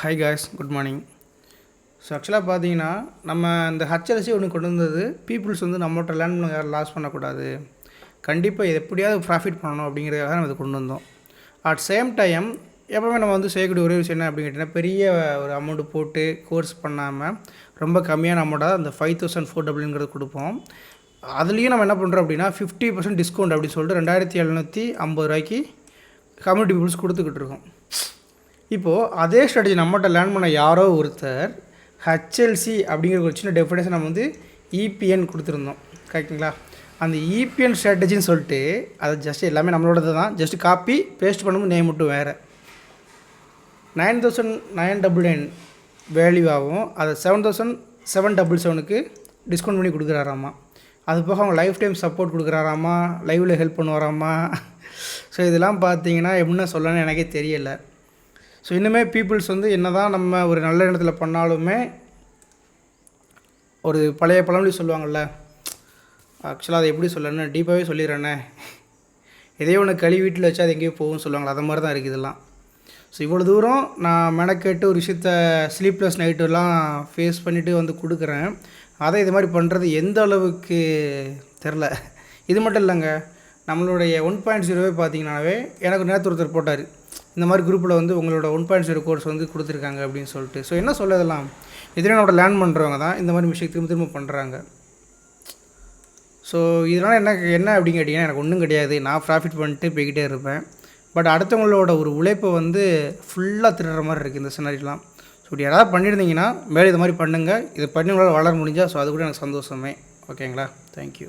Hi guys, good morning. So ஆக்சுவலாக பார்த்தீங்கன்னா நம்ம இந்த ஹச்எல்சி ஒன்று கொண்டு வந்தது பீப்புள்ஸ் வந்து நம்மகிட்ட லேர்ன் பண்ண யாரும் லாஸ் பண்ணக்கூடாது, கண்டிப்பாக இது எப்படியாவது ப்ராஃபிட் பண்ணணும் அப்படிங்கிறதுக்காக நம்ம இதை கொண்டு வந்தோம். அட் சேம் டைம் எப்போவுமே நம்ம வந்து செய்யக்கூடிய ஒரே விஷயம் என்ன அப்படின்னு கேட்டிங்கன்னா, பெரிய ஒரு அமௌண்ட்டு போட்டு கோர்ஸ் பண்ணாமல் ரொம்ப கம்மியான அமௌண்ட்டாக அந்த 5400 கொடுப்போம். அதுலேயும் நம்ம என்ன பண்ணுறோம் அப்படின்னா 50% டிஸ்கவுண்ட் அப்படின்னு சொல்லிட்டு 2750 கம்யூனிட்டி பீப்புள்ஸ் கொடுத்துக்கிட்டு இருக்கோம். இப்போது அதே ஸ்ட்ராட்டஜி நம்மகிட்ட லேர்ன் பண்ண யாரோ ஒருத்தர் ஹச்எல்சி அப்படிங்கிற ஒரு சின்ன டெஃபினேஷன் நம்ம வந்து இபிஎன் கொடுத்துருந்தோம், கரெக்டுங்களா? அந்த இபிஎன் ஸ்ட்ராட்டஜின்னு சொல்லிட்டு அது ஜஸ்ட் எல்லாமே நம்மளோடது தான், ஜஸ்ட் காப்பி பேஸ்ட் பண்ணும்போது நேம் மட்டும் வேறு. 9999 வேல்யூவாகவும் அதை 7777க்கு டிஸ்கவுண்ட் பண்ணி கொடுக்குறாராமா. அது போக அவங்க லைஃப் டைம் சப்போர்ட் கொடுக்குறாராமா, லைவில் ஹெல்ப் பண்ணுவாராமா. ஸோ இதெல்லாம் பார்த்தீங்கன்னா என்ன சொல்லணும்னு எனக்கே தெரியலை. ஸோ இன்னுமே பீப்புள்ஸ் வந்து என்ன தான் நம்ம ஒரு நல்ல இடத்துல பண்ணாலுமே ஒரு பழைய பழமொழி சொல்லுவாங்கள்ல, ஆக்சுவலாக அதை எப்படி சொல்லணும்னு டீப்பாகவே சொல்லிடுறேன்னே, எதையோ ஒன்று கழுவி வீட்டில் வச்சு அது எங்கேயோ போகும்னு சொல்லுவாங்களா, அது மாதிரி தான் இருக்குது இதெல்லாம். ஸோ இவ்வளோ தூரம் நான் மெனக்கேட்டு ஒரு விஷயத்த ஸ்லீப்லெஸ் நைட்டெல்லாம் ஃபேஸ் பண்ணிவிட்டு வந்து கொடுக்குறேன். அதை இது மாதிரி பண்ணுறது எந்த அளவுக்கு தெரில. இது மட்டும் இல்லைங்க, நம்மளுடைய 1.0 பார்த்தீங்கன்னாவே எனக்கு நேற்று ஒருத்தர் போட்டார், இந்த மாதிரி குரூப்பில் வந்து உங்களோட 1.0 கோர்ஸ் வந்து கொடுத்துருக்காங்க அப்படின்னு சொல்லிட்டு. ஸோ என்ன சொல்ல, இதெல்லாம் இதுலேயும் நம்மளோட லேர்ன் பண்ணுறவங்க தான் இந்த மாதிரி விஷயம் திரும்ப பண்ணுறாங்க. ஸோ இதனால் என்ன அப்படின்னு கேட்டிங்கன்னா, எனக்கு ஒன்றும் கிடையாது, நான் ப்ராஃபிட் பண்ணிட்டு போய்கிட்டே இருப்பேன். பட் அடுத்தவங்களோட ஒரு உழைப்பை வந்து ஃபுல்லாக திருடுற மாதிரி இருக்குது இந்த சினாரிலாம். ஸோ இப்படி யாராவது பண்ணியிருந்தீங்கன்னா மேலே இது மாதிரி பண்ணுங்கள், இதை பண்ணி உங்களால் வளர முடிஞ்சால் ஸோ அது கூட எனக்கு சந்தோஷமே. ஓகேங்களா? தேங்க்யூ.